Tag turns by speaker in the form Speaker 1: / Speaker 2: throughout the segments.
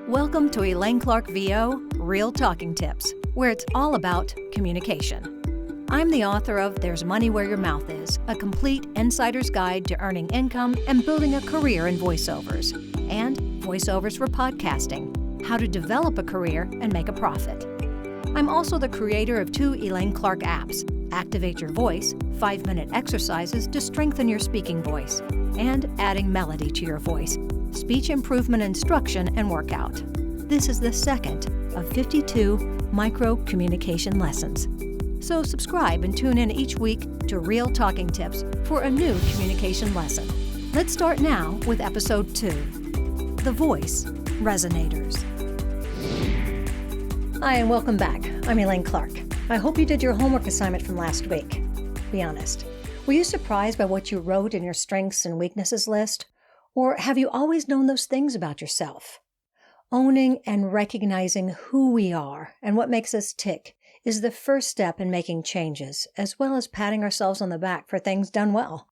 Speaker 1: Welcome to Elaine Clark VO Real Talking Tips, where it's all about communication. I'm the author of There's Money Where Your Mouth Is, a complete insider's guide to earning income and building a career in voiceovers, and Voiceovers for Podcasting, how to develop a career and make a profit. I'm also the creator of 2 Elaine Clark apps, Activate Your Voice, 5-minute exercises to strengthen your speaking voice, and Adding Melody to Your Voice, speech improvement instruction and workout. This is the second of 52 micro communication lessons. So subscribe and tune in each week to Real Talking Tips for a new communication lesson. Let's start now with Episode 2, The Voice Resonators. Hi, and welcome back. I'm Elaine Clark. I hope you did your homework assignment from last week. Be honest. Were you surprised by what you wrote in your strengths and weaknesses list? Or have you always known those things about yourself? Owning and recognizing who we are and what makes us tick is the first step in making changes, as well as patting ourselves on the back for things done well.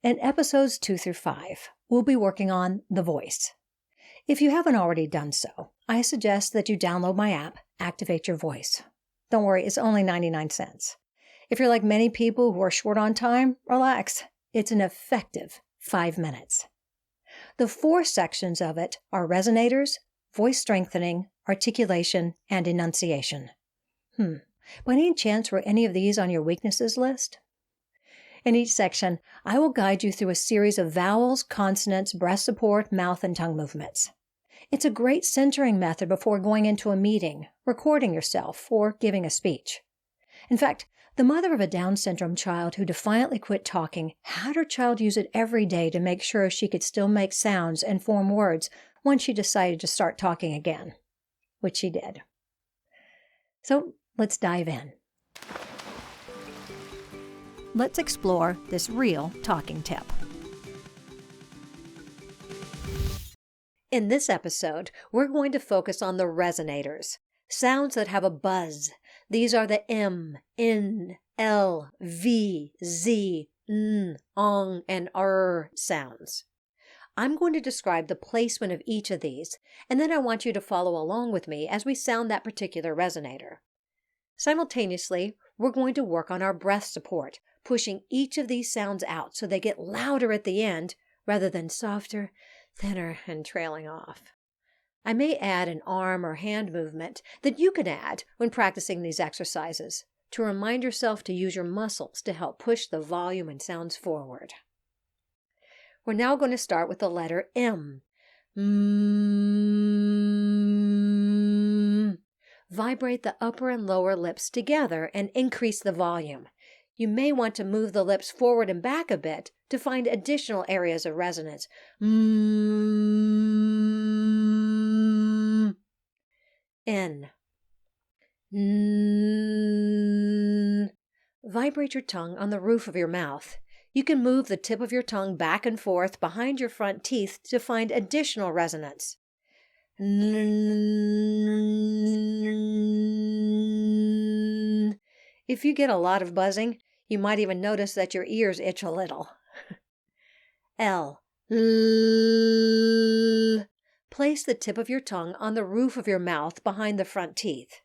Speaker 1: In episodes 2 through 5, we'll be working on the voice. If you haven't already done so, I suggest that you download my app, Activate Your Voice. Don't worry, it's only 99 cents. If you're like many people who are short on time, relax. It's an effective 5 minutes. The 4 sections of it are resonators, voice strengthening, articulation, and enunciation. By any chance were any of these on your weaknesses list? In each section, I will guide you through a series of vowels, consonants, breath support, mouth, and tongue movements. It's a great centering method before going into a meeting, recording yourself, or giving a speech. In fact, the mother of a Down syndrome child who defiantly quit talking had her child use it every day to make sure she could still make sounds and form words once she decided to start talking again, which she did. So let's dive in. Let's explore this real talking tip. In this episode, we're going to focus on the resonators, sounds that have a buzz. These are the M, N, L, V, Z, N, ong, and R sounds. I'm going to describe the placement of each of these, and then I want you to follow along with me as we sound that particular resonator. Simultaneously, we're going to work on our breath support, pushing each of these sounds out so they get louder at the end rather than softer, thinner, and trailing off. I may add an arm or hand movement that you can add when practicing these exercises to remind yourself to use your muscles to help push the volume and sounds forward. We're now going to start with the letter M. Vibrate the upper and lower lips together and increase the volume. You may want to move the lips forward and back a bit to find additional areas of resonance. N. Vibrate your tongue on the roof of your mouth. You can move the tip of your tongue back and forth behind your front teeth to find additional resonance. If you get a lot of buzzing, you might even notice that your ears itch a little. L. Place the tip of your tongue on the roof of your mouth behind the front teeth.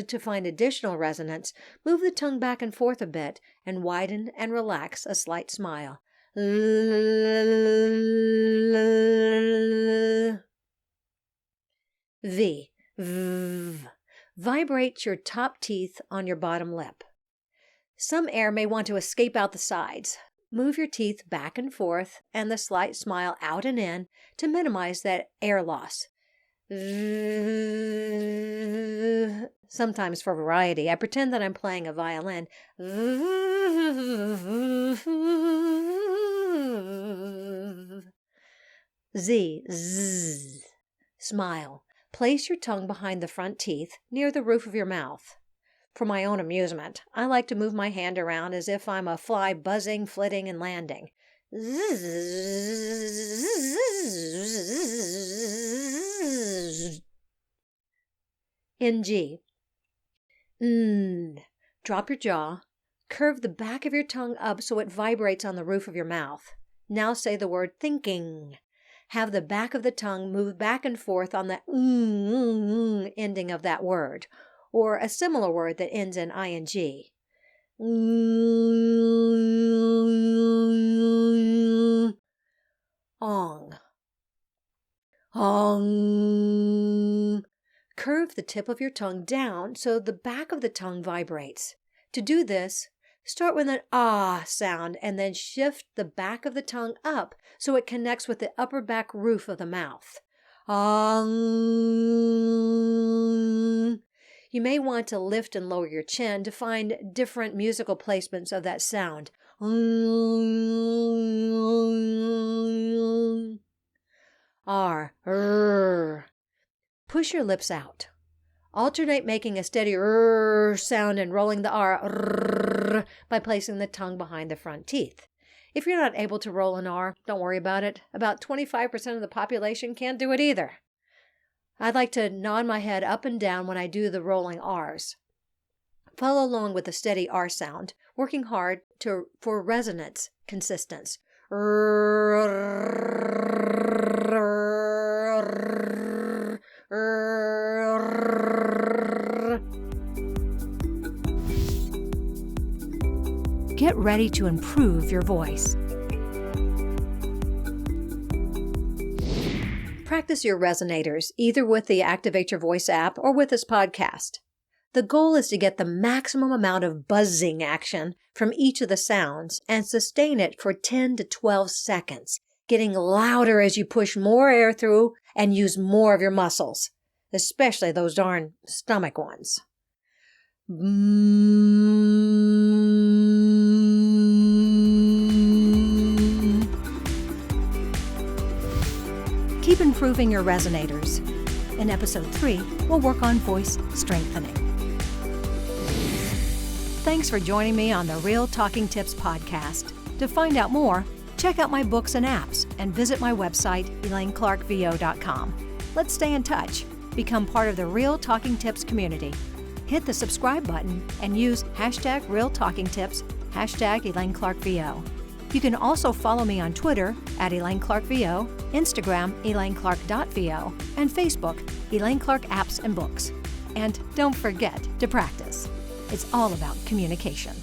Speaker 1: To find additional resonance, move the tongue back and forth a bit and widen and relax a slight smile. V. Vibrate your top teeth on your bottom lip. Some air may want to escape out the sides. Move your teeth back and forth and the slight smile out and in to minimize that air loss. Sometimes for variety, I pretend that I'm playing a violin. Z. Zzz. Smile. Place your tongue behind the front teeth near the roof of your mouth. For my own amusement, I like to move my hand around as if I'm a fly buzzing, flitting, and landing. NG. Drop your jaw. Curve the back of your tongue up so it vibrates on the roof of your mouth. Now say the word thinking. have the back of the tongue move back and forth on the ending of that word, or a similar word that ends in ing. Ong. Ong. Curve the tip of your tongue down so the back of the tongue vibrates. To do this, start with an ah sound and then shift the back of the tongue up so it connects with the upper back roof of the mouth. Ong. You may want to lift and lower your chin to find different musical placements of that sound. R. R. Push your lips out. Alternate making a steady R sound and rolling the R by placing the tongue behind the front teeth. If you're not able to roll an R, don't worry about it. About 25% of the population can't do it either. I'd like to nod my head up and down when I do the rolling Rs. Follow along with the steady R sound, working hard for resonance consistence. Get ready to improve your voice. Practice your resonators either with the Activate Your Voice app or with this podcast. The goal is to get the maximum amount of buzzing action from each of the sounds and sustain it for 10 to 12 seconds, getting louder as you push more air through and use more of your muscles, especially those darn stomach ones. Keep improving your resonators. In Episode 3, we'll work on voice strengthening. Thanks for joining me on the Real Talking Tips podcast. To find out more, check out my books and apps and visit my website, ElaineClarkVO.com. Let's stay in touch. Become part of the Real Talking Tips community. Hit the subscribe button and use #RealTalkingTips, #ElaineClarkVO. You can also follow me on Twitter @ElaineClarkVO, Instagram ElaineClark.VO, and Facebook Elaine Clark Apps and Books. And don't forget to practice. It's all about communication.